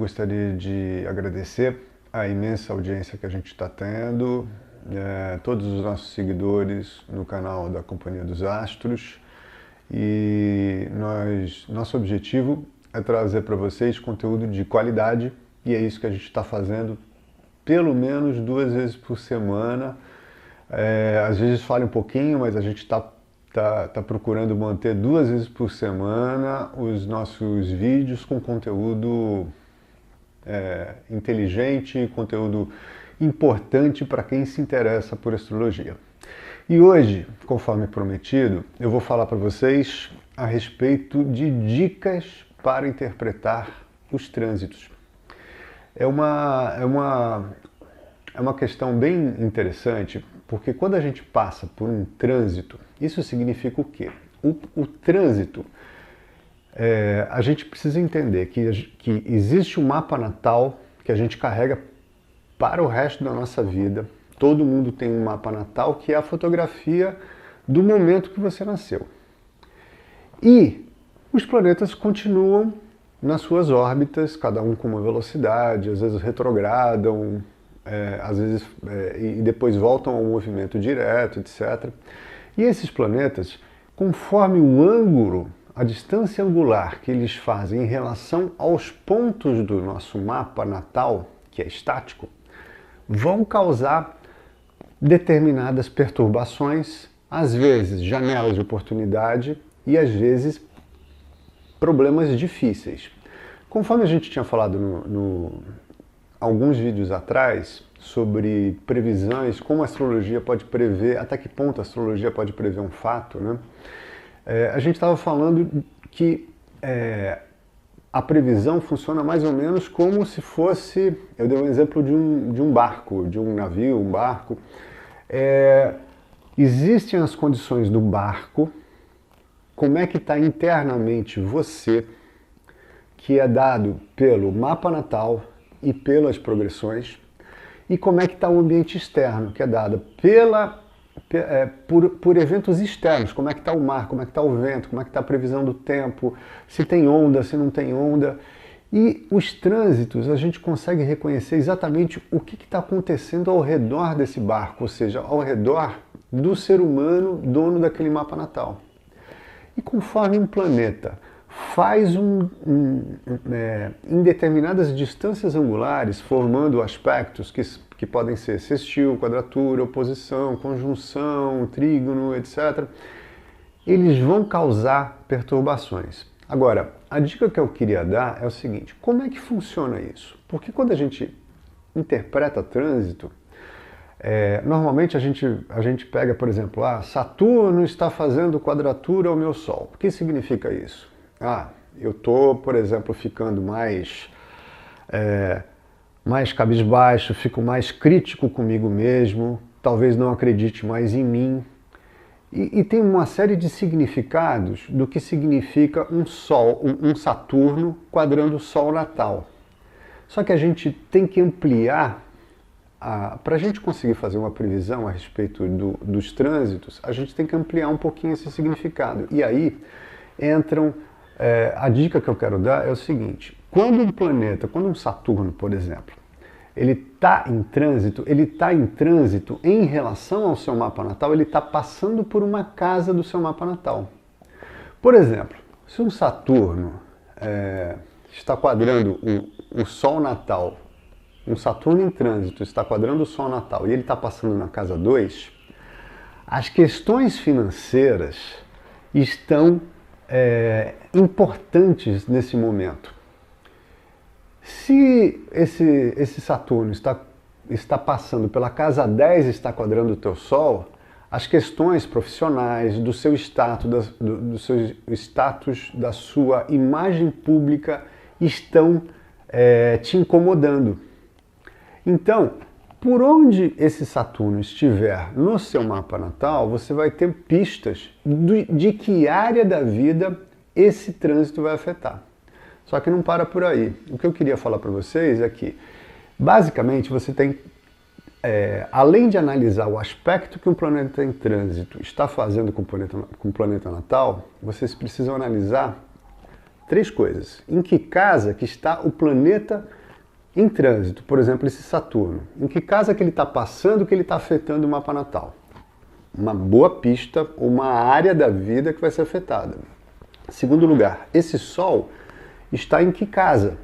gostaria de agradecer a imensa audiência que a gente está tendo, todos os nossos seguidores no canal da Companhia dos Astros, e nosso objetivo é trazer para vocês conteúdo de qualidade, e é isso que a gente está fazendo pelo menos 2 vezes por semana. Às vezes falha um pouquinho, mas a gente está procurando manter 2 vezes por semana os nossos vídeos com conteúdo inteligente, conteúdo importante para quem se interessa por astrologia. E hoje, conforme prometido, eu vou falar para vocês a respeito de dicas para interpretar os trânsitos. É uma questão bem interessante, porque quando a gente passa por um trânsito, isso significa o quê? O trânsito, a gente precisa entender que existe um mapa natal que a gente carrega para o resto da nossa vida. Todo mundo tem um mapa natal, que é a fotografia do momento que você nasceu. E os planetas continuam nas suas órbitas, cada um com uma velocidade, às vezes retrogradam, às vezes, e depois voltam ao movimento direto, etc. E esses planetas, conforme o ângulo, a distância angular que eles fazem em relação aos pontos do nosso mapa natal, que é estático, vão causar determinadas perturbações, às vezes janelas de oportunidade e às vezes problemas difíceis. Conforme a gente tinha falado alguns vídeos atrás sobre previsões, como a astrologia pode prever, até que ponto a astrologia pode prever um fato, né? A gente estava falando que a previsão funciona mais ou menos como se fosse, eu dei um exemplo de um barco, de um navio, um barco. Existem as condições do barco, como é que está internamente você, que é dado pelo mapa natal e pelas progressões, e como é que está o ambiente externo, que é dado por eventos externos, como é que está o mar, como é que está o vento, como é que está a previsão do tempo, se tem onda, se não tem onda. E os trânsitos, a gente consegue reconhecer exatamente o que está acontecendo ao redor desse barco, ou seja, ao redor do ser humano, dono daquele mapa natal. E conforme um planeta faz em determinadas distâncias angulares, formando aspectos que podem ser sextil, quadratura, oposição, conjunção, trígono, etc., eles vão causar perturbações. Agora, a dica que eu queria dar é o seguinte: como é que funciona isso? Porque quando a gente interpreta trânsito, normalmente a gente pega, por exemplo, Saturno está fazendo quadratura ao meu Sol. O que significa isso? Eu estou, por exemplo, ficando mais cabisbaixo, fico mais crítico comigo mesmo, talvez não acredite mais em mim. E tem uma série de significados do que significa um Saturno quadrando o Sol natal. Só que a gente tem que ampliar, para a gente conseguir fazer uma previsão a respeito dos trânsitos, a gente tem que ampliar um pouquinho esse significado. E aí entram, a dica que eu quero dar é o seguinte: quando um Saturno, por exemplo, ele está em trânsito em relação ao seu mapa natal, ele está passando por uma casa do seu mapa natal. Por exemplo, se um Saturno está quadrando o Sol natal, um Saturno em trânsito está quadrando o Sol natal e ele está passando na casa 2, as questões financeiras estão importantes nesse momento. Se esse Saturno está passando pela casa 10 e está quadrando o teu Sol, as questões profissionais, do seu status, da sua imagem pública estão te incomodando. Então, por onde esse Saturno estiver no seu mapa natal, você vai ter pistas de que área da vida esse trânsito vai afetar. Só que não para por aí. O que eu queria falar para vocês é que, basicamente, você tem, além de analisar o aspecto que um planeta em trânsito está fazendo com o planeta natal, vocês precisam analisar três coisas. Em que casa que está o planeta em trânsito, por exemplo, esse Saturno? Em que casa que ele está passando, que ele está afetando o mapa natal? Uma boa pista, uma área da vida que vai ser afetada. Segundo lugar, esse Sol está em que casa?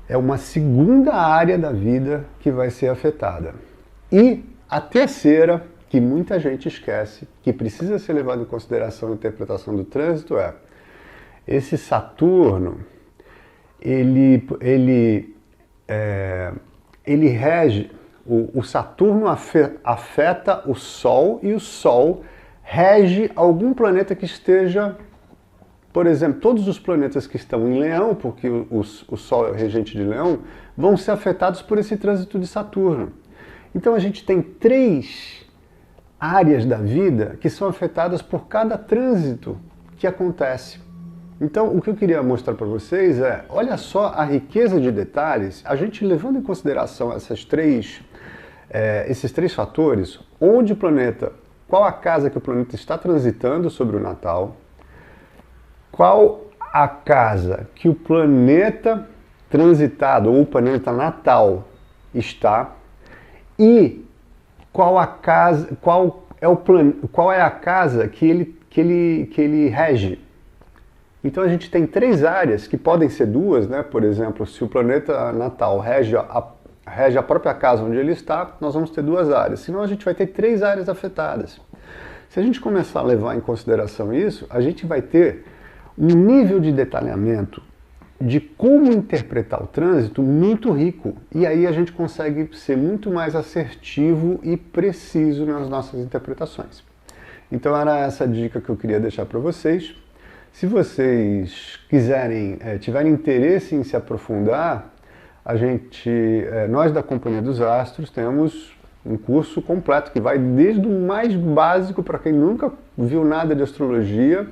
É uma segunda área da vida que vai ser afetada. E a terceira, que muita gente esquece, que precisa ser levada em consideração na interpretação do trânsito é: esse Saturno, ele rege, o Saturno afeta o Sol e o Sol rege algum planeta que esteja, por exemplo, todos os planetas que estão em Leão, porque o Sol é o regente de Leão, vão ser afetados por esse trânsito de Saturno. Então a gente tem três áreas da vida que são afetadas por cada trânsito que acontece. Então o que eu queria mostrar para vocês é, olha só a riqueza de detalhes, a gente levando em consideração esses três fatores, onde o planeta, qual a casa que o planeta está transitando sobre o Natal, qual a casa que o planeta transitado ou o planeta natal está, e qual é a casa que ele rege. Então a gente tem três áreas, que podem ser duas, né? Por exemplo, se o planeta natal rege a própria casa onde ele está, nós vamos ter duas áreas, senão a gente vai ter três áreas afetadas. Se a gente começar a levar em consideração isso, a gente vai ter um nível de detalhamento de como interpretar o trânsito muito rico, e aí a gente consegue ser muito mais assertivo e preciso nas nossas interpretações. Então era essa dica que eu queria deixar para vocês. Se vocês quiserem, tiverem interesse em se aprofundar, nós da Companhia dos Astros temos um curso completo que vai desde o mais básico para quem nunca viu nada de astrologia,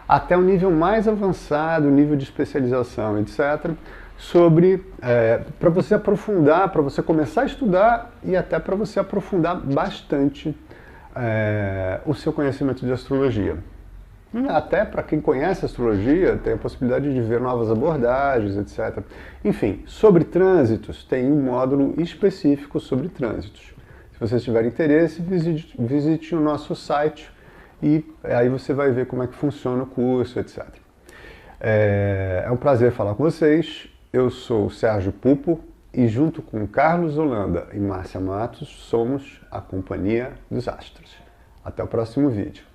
até o nível mais avançado, nível de especialização, etc., para você aprofundar, para você começar a estudar e até para você aprofundar bastante o seu conhecimento de astrologia. E até para quem conhece astrologia, tem a possibilidade de ver novas abordagens, etc. Enfim, sobre trânsitos, tem um módulo específico sobre trânsitos. Se vocês tiverem interesse, visite o nosso site, e aí você vai ver como é que funciona o curso, etc. É um prazer falar com vocês. Eu sou o Sérgio Pupo e junto com Carlos Holanda e Márcia Matos somos a Companhia dos Astros. Até o próximo vídeo.